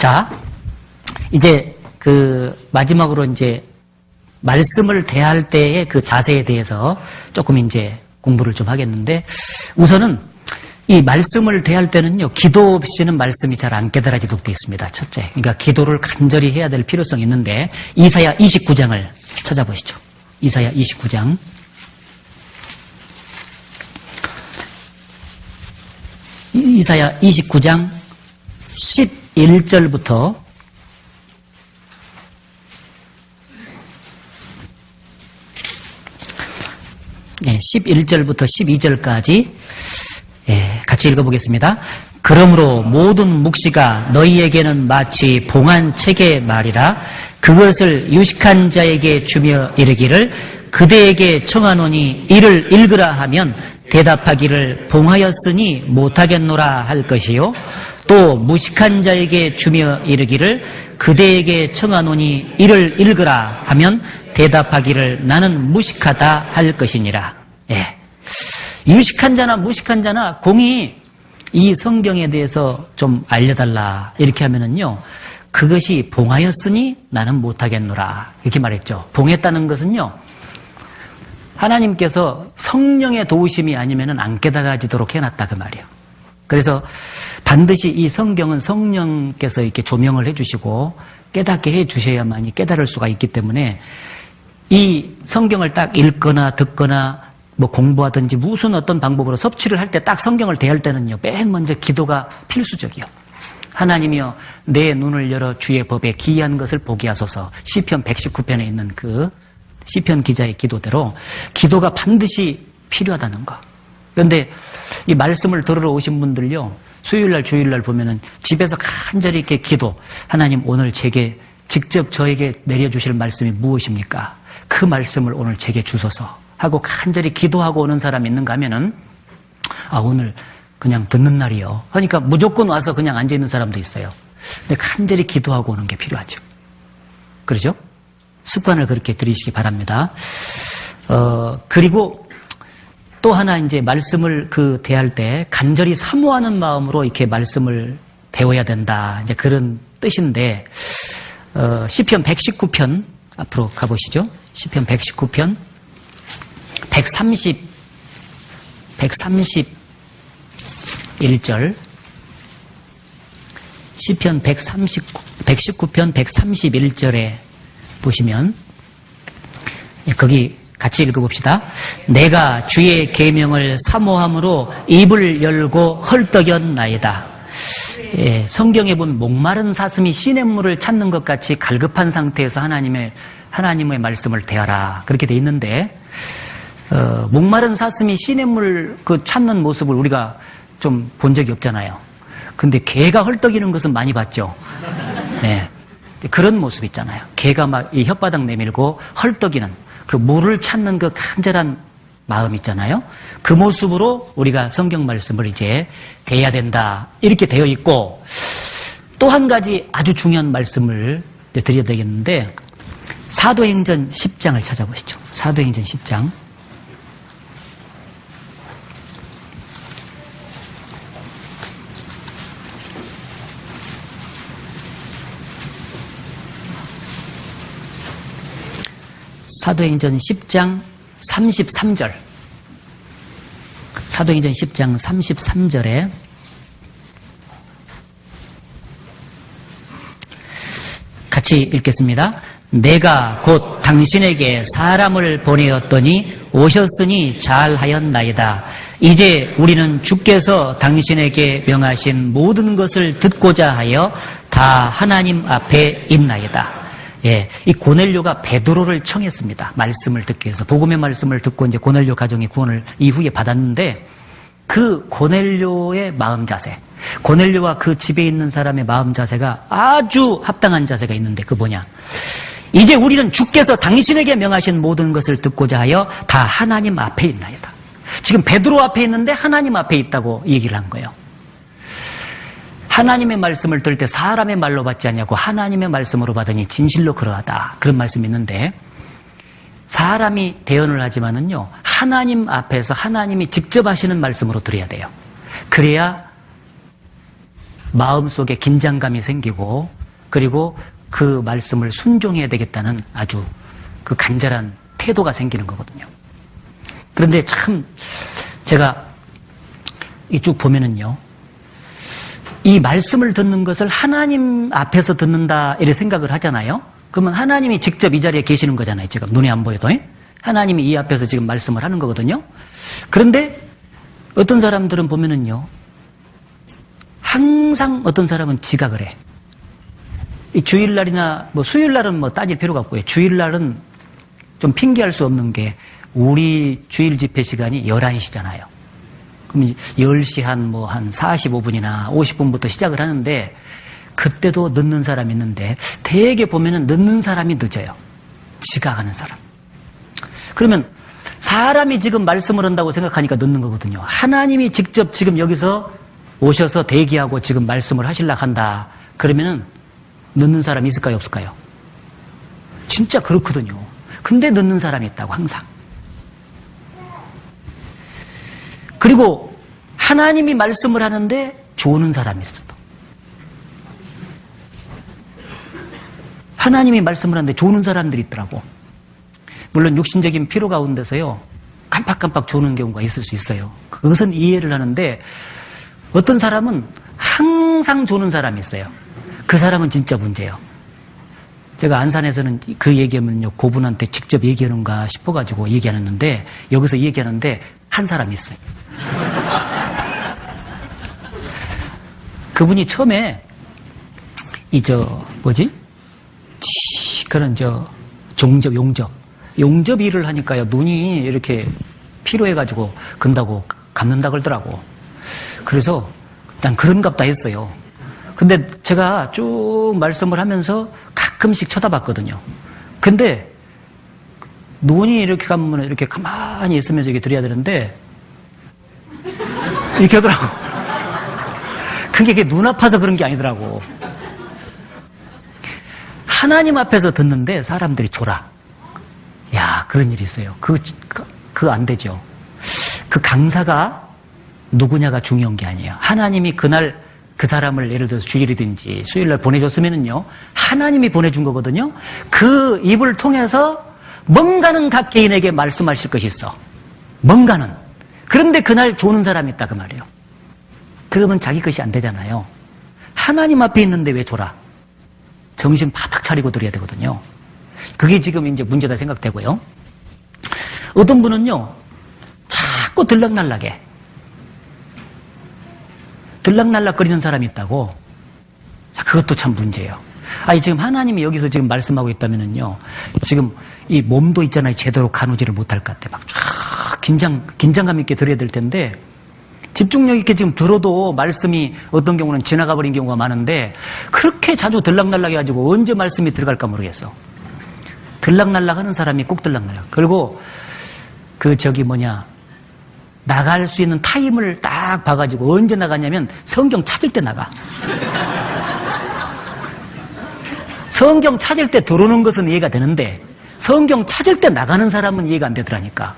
자, 이제 마지막으로 이제 말씀을 대할 때의 그 자세에 대해서 조금 이제 공부를 좀 하겠는데, 우선은 이 말씀을 대할 때는요, 기도 없이는 말씀이 잘 안 깨달아지도록 되어 있습니다. 첫째. 그러니까 기도를 간절히 해야 될 필요성이 있는데, 이사야 29장을 찾아보시죠. 이사야 29장. 이사야 29장 11절부터 11절부터 12절까지 같이 읽어보겠습니다. 그러므로 모든 묵시가 너희에게는 마치 봉한 책의 말이라. 그것을 유식한 자에게 주며 이르기를 그대에게 청하노니 이를 읽으라 하면 대답하기를 봉하였으니 못하겠노라 할 것이요. 또 무식한 자에게 주며 이르기를 그대에게 청하노니 이를 읽으라 하면 대답하기를 나는 무식하다 할 것이니라. 유식한 자나 무식한 자나 공이 이 성경에 대해서 좀 알려달라 이렇게 하면은요, 그것이 봉하였으니 나는 못하겠노라 이렇게 말했죠. 봉했다는 것은요, 하나님께서 성령의 도우심이 아니면은 안 깨달아지도록 해놨다 그 말이에요. 그래서 반드시 이 성경은 성령께서 이렇게 조명을 해주시고 깨닫게 해주셔야만이 깨달을 수가 있기 때문에 이 성경을 딱 읽거나 듣거나 뭐 공부하든지 무슨 어떤 방법으로 섭취를 할 때 딱 성경을 대할 때는요, 맨 먼저 기도가 필수적이요. 하나님이여 내 눈을 열어 주의 법에 기이한 것을 보게 하소서. 시편 119편에 있는 그 시편 기자의 기도대로 기도가 반드시 필요하다는 거. 그런데 이 말씀을 들으러 오신 분들요, 수요일날 주일날 보면은 집에서 간절히 이렇게 기도, 하나님 오늘 제게 직접 저에게 내려주실 말씀이 무엇입니까? 그 말씀을 오늘 제게 주소서 하고 간절히 기도하고 오는 사람이 있는가 하면은, 오늘 그냥 듣는 날이요 하니까 무조건 와서 그냥 앉아있는 사람도 있어요. 근데 간절히 기도하고 오는 게 필요하죠. 그러죠? 습관을 그렇게 들이시기 바랍니다. 그리고 또 하나 이제 말씀을 대할 때 간절히 사모하는 마음으로 이렇게 말씀을 배워야 된다. 이제 그런 뜻인데, 시편 119편 앞으로 가보시죠. 시편 119편 131절. 시편 119편 131절에 보시면 거기 같이 읽어봅시다. 내가 주의 계명을 사모함으로 입을 열고 헐떡였나이다. 성경에 보면 목마른 사슴이 시냇물을 찾는 것 같이 갈급한 상태에서 하나님의 말씀을 대하라 그렇게 돼 있는데, 목마른 사슴이 시냇물 찾는 모습을 우리가 좀 본 적이 없잖아요. 근데 개가 헐떡이는 것은 많이 봤죠. 네. 그런 모습 있잖아요. 개가 막 이 혓바닥 내밀고 헐떡이는 그 물을 찾는 그 간절한 마음 있잖아요. 그 모습으로 우리가 성경 말씀을 이제 대해야 된다 이렇게 되어 있고, 또 한 가지 아주 중요한 말씀을 드려야 되겠는데, 사도행전 10장을 찾아보시죠. 사도행전 10장. 사도행전 10장 33절. 사도행전 10장 33절에 같이 읽겠습니다. 내가 곧 당신에게 사람을 보내었더니 오셨으니 잘하였나이다. 이제 우리는 주께서 당신에게 명하신 모든 것을 듣고자 하여 다 하나님 앞에 있나이다. 이 고넬료가 베드로를 청했습니다. 말씀을 듣기 위해서. 복음의 말씀을 듣고 이제 고넬료 가정이 구원을 이후에 받았는데, 그 고넬료의 마음 자세, 고넬료와 그 집에 있는 사람의 마음 자세가 아주 합당한 자세가 있는데, 그 뭐냐? 이제 우리는 주께서 당신에게 명하신 모든 것을 듣고자 하여 다 하나님 앞에 있나이다. 지금 베드로 앞에 있는데 하나님 앞에 있다고 얘기를 한 거예요. 하나님의 말씀을 들을 때 사람의 말로 받지 않냐고 하나님의 말씀으로 받으니 진실로 그러하다. 그런 말씀이 있는데, 사람이 대언을 하지만은요, 하나님 앞에서 하나님이 직접 하시는 말씀으로 들어야 돼요. 그래야 마음속에 긴장감이 생기고 그리고 그 말씀을 순종해야 되겠다는 아주 그 간절한 태도가 생기는 거거든요. 그런데 참 제가 이 쭉 보면은요, 이 말씀을 듣는 것을 하나님 앞에서 듣는다 이렇게 생각을 하잖아요. 그러면 하나님이 직접 이 자리에 계시는 거잖아요. 지금 눈에 안 보여도. 하나님이 이 앞에서 지금 말씀을 하는 거거든요. 그런데 어떤 사람들은 보면은요, 항상 어떤 사람은 지각을 해. 이 주일날이나 뭐 수요일날은 뭐 따질 필요가 없고요. 주일날은 좀 핑계할 수 없는 게 우리 주일 집회 시간이 11시잖아요. 그럼 10시 한 45분이나 50분부터 시작을 하는데 그때도 늦는 사람이 있는데 대개 보면은 늦는 사람이 늦어요. 지각하는 사람. 그러면 사람이 지금 말씀을 한다고 생각하니까 늦는 거거든요. 하나님이 직접 지금 여기서 오셔서 대기하고 지금 말씀을 하시려고 한다. 그러면은 늦는 사람이 있을까요? 없을까요? 진짜 그렇거든요. 근데 늦는 사람이 있다고 항상. 그리고 하나님이 말씀을 하는데 조는 사람이 있어. 하나님이 말씀을 하는데 조는 사람들이 있더라고. 물론 육신적인 피로 가운데서요, 깜빡깜빡 조는 경우가 있을 수 있어요. 그것은 이해를 하는데 어떤 사람은 항상 조는 사람이 있어요. 그 사람은 진짜 문제예요. 제가 안산에서는 그 얘기하면요, 그분한테 직접 얘기하는가 싶어가지고 얘기 안 했는데 여기서 얘기하는데 한 사람이 있어요. 그분이 처음에 그런 용접 일을 하니까요, 눈이 이렇게 피로해가지고 건다고 감는다 그러더라고. 그래서 난 그런갑다 했어요. 근데 제가 쭉 말씀을 하면서 가끔씩 쳐다봤거든요. 근데 눈이 이렇게 감으면 이렇게 가만히 있으면서 이렇게 들어야 되는데 이렇게 하더라고. 그게 눈 아파서 그런 게 아니더라고. 하나님 앞에서 듣는데 사람들이 졸아. 야, 그런 일이 있어요. 그거 안 되죠. 그 강사가 누구냐가 중요한 게 아니에요. 하나님이 그날 그 사람을 예를 들어서 주일이든지 수요일날 보내줬으면은요, 하나님이 보내준 거거든요. 그 입을 통해서 뭔가는 각 개인에게 말씀하실 것이 있어. 뭔가는. 그런데 그날 조는 사람이 있다 그 말이에요. 그러면 자기 것이 안 되잖아요. 하나님 앞에 있는데 왜 졸아? 정신 바닥 차리고 들어야 되거든요. 그게 지금 이제 문제다 생각되고요. 어떤 분은요, 자꾸 들락날락해. 들락날락거리는 사람이 있다고. 그것도 참 문제예요. 아니, 지금 하나님이 여기서 지금 말씀하고 있다면은요, 지금 이 몸도 있잖아요. 제대로 가누지를 못할 것 같아. 막 쫙 긴장감 있게 들어야 될 텐데, 집중력 있게 지금 들어도 말씀이 어떤 경우는 지나가 버린 경우가 많은데, 그렇게 자주 들락날락 해가지고 언제 말씀이 들어갈까 모르겠어. 들락날락 하는 사람이 꼭 들락날락. 그리고 나갈 수 있는 타임을 딱 봐가지고 언제 나가냐면 성경 찾을 때 나가. 성경 찾을 때 들어오는 것은 이해가 되는데 성경 찾을 때 나가는 사람은 이해가 안 되더라니까.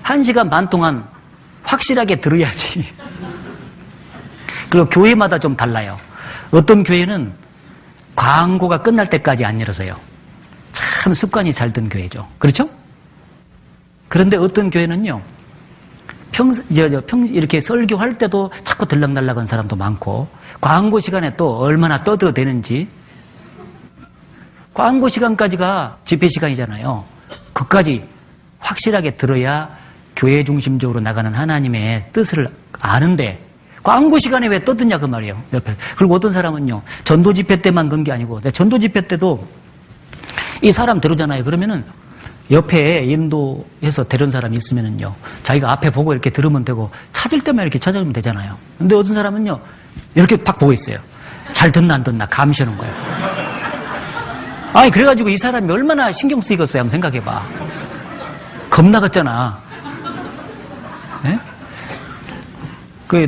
1시간 반 동안 확실하게 들어야지. 그리고 교회마다 좀 달라요. 어떤 교회는 광고가 끝날 때까지 안 열어서요. 참 습관이 잘 든 교회죠. 그렇죠? 그런데 어떤 교회는요, 이렇게 설교할 때도 자꾸 들락날락한 사람도 많고, 광고 시간에 또 얼마나 떠들어대는지, 광고 시간까지가 집회 시간이잖아요. 그까지 확실하게 들어야 교회 중심적으로 나가는 하나님의 뜻을 아는데, 광고 시간에 왜 떠드냐 그 말이에요. 옆에. 그리고 어떤 사람은요, 전도 집회 때만 그런 게 아니고, 전도 집회 때도 이 사람 데려오잖아요. 그러면은 옆에 인도해서 데려온 사람이 있으면은요, 자기가 앞에 보고 이렇게 들으면 되고, 찾을 때만 이렇게 찾아주면 되잖아요. 근데 어떤 사람은요, 이렇게 팍 보고 있어요. 잘 듣나 안 듣나 감시하는 거예요. 아니, 그래가지고 이 사람이 얼마나 신경 쓰이겠어요? 한번 생각해봐. 겁나겠잖아. 네?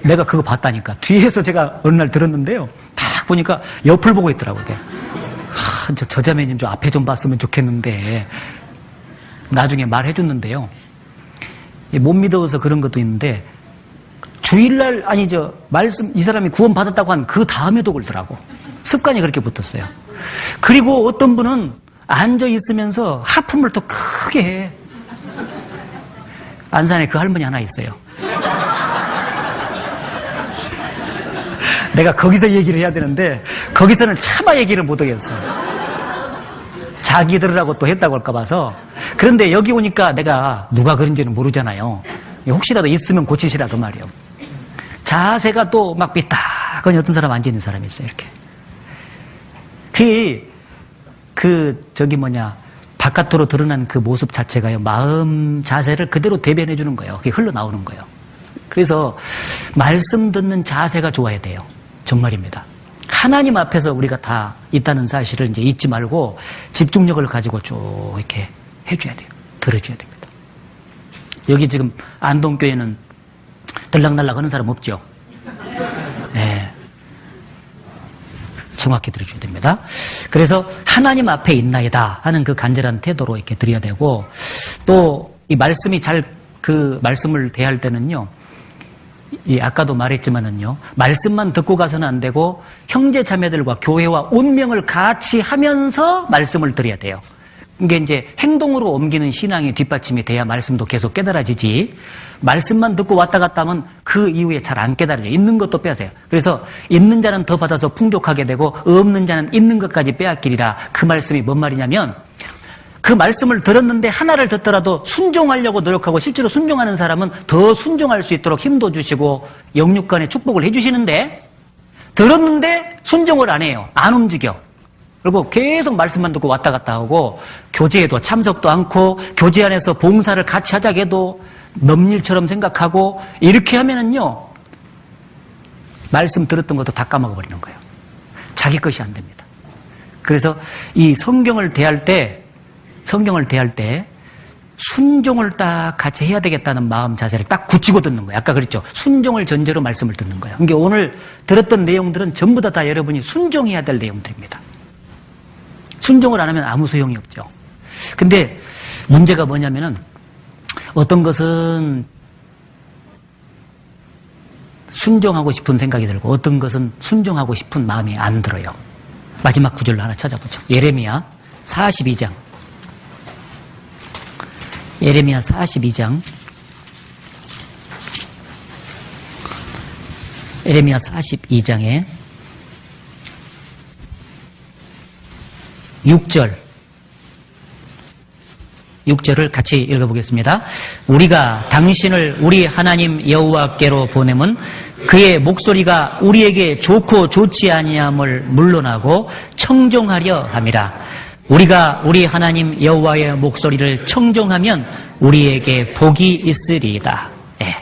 내가 그거 봤다니까. 뒤에서 제가 어느 날 들었는데요, 딱 보니까 옆을 보고 있더라고요. 저 자매님 좀 앞에 좀 봤으면 좋겠는데, 나중에 말해줬는데요. 못 믿어서 그런 것도 있는데, 주일날, 말씀, 이 사람이 구원받았다고 한 그 다음에도 그러더라고. 습관이 그렇게 붙었어요. 그리고 어떤 분은 앉아 있으면서 하품을 더 크게 해. 안산에 그 할머니 하나 있어요. 내가 거기서 얘기를 해야 되는데, 거기서는 차마 얘기를 못 하겠어. 자기들하고 또 했다고 할까 봐서. 그런데 여기 오니까 내가 누가 그런지는 모르잖아요. 혹시라도 있으면 고치시라 그 말이에요. 자세가 또 막 삐딱하니 어떤 사람 앉아있는 사람이 있어요, 이렇게. 바깥으로 드러난 그 모습 자체가요, 마음 자세를 그대로 대변해 주는 거예요. 그게 흘러나오는 거예요. 그래서 말씀 듣는 자세가 좋아야 돼요. 정말입니다. 하나님 앞에서 우리가 다 있다는 사실을 이제 잊지 말고 집중력을 가지고 쭉 이렇게 해줘야 돼요. 들어줘야 됩니다. 여기 지금 안동교회는 들락날락 하는 사람 없죠? 네. 정확히 들어줘야 됩니다. 그래서 하나님 앞에 있나이다 하는 그 간절한 태도로 이렇게 드려야 되고, 또 이 말씀이 그 말씀을 대할 때는요, 아까도 말했지만은요, 말씀만 듣고 가서는 안 되고 형제 자매들과 교회와 운명을 같이 하면서 말씀을 드려야 돼요. 이게 이제 행동으로 옮기는 신앙이 뒷받침이 돼야 말씀도 계속 깨달아지지, 말씀만 듣고 왔다 갔다 하면 그 이후에 잘 안 깨달아져요. 있는 것도 빼앗아요. 그래서 있는 자는 더 받아서 풍족하게 되고 없는 자는 있는 것까지 빼앗기리라. 그 말씀이 뭔 말이냐면, 그 말씀을 들었는데 하나를 듣더라도 순종하려고 노력하고 실제로 순종하는 사람은 더 순종할 수 있도록 힘도 주시고 영육간의 축복을 해주시는데, 들었는데 순종을 안 해요. 안 움직여. 그리고 계속 말씀만 듣고 왔다 갔다 하고 교제에도 참석도 않고 교제 안에서 봉사를 같이 하자고 해도 넘일처럼 생각하고 이렇게 하면은요, 말씀 들었던 것도 다 까먹어버리는 거예요. 자기 것이 안 됩니다. 그래서 이 성경을 대할 때 순종을 딱 같이 해야 되겠다는 마음 자세를 딱 굳히고 듣는 거예요. 아까 그랬죠. 순종을 전제로 말씀을 듣는 거예요. 그러니까 오늘 들었던 내용들은 전부 다 여러분이 순종해야 될 내용들입니다. 순종을 안 하면 아무 소용이 없죠. 근데 문제가 뭐냐면은, 어떤 것은 순종하고 싶은 생각이 들고 어떤 것은 순종하고 싶은 마음이 안 들어요. 마지막 구절을 하나 찾아보죠. 예레미야 42장. 예레미야 42장. 예레미야 42장에 6절을 같이 읽어보겠습니다. 우리가 당신을 우리 하나님 여호와께로 보내면 그의 목소리가 우리에게 좋고 좋지 아니함을 물론하고 청종하려 함이라. 우리가 우리 하나님 여호와의 목소리를 청종하면 우리에게 복이 있으리이다.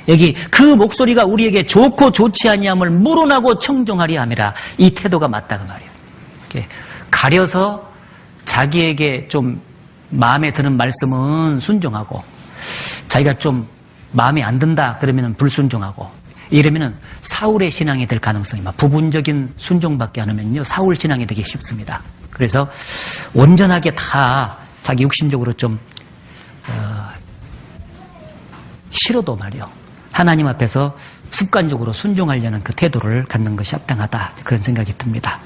여기 그 목소리가 우리에게 좋고 좋지 아니함을 물론하고 청종하려 함이라. 이 태도가 맞다 그 말이에요. 가려서 자기에게 좀 마음에 드는 말씀은 순종하고, 자기가 좀 마음에 안 든다 그러면 불순종하고, 이러면은 사울의 신앙이 될 가능성이, 부분적인 순종밖에 안 하면요 사울 신앙이 되기 쉽습니다. 그래서 온전하게 다 자기 육신적으로 좀 싫어도 말이요, 하나님 앞에서 습관적으로 순종하려는 그 태도를 갖는 것이 합당하다, 그런 생각이 듭니다.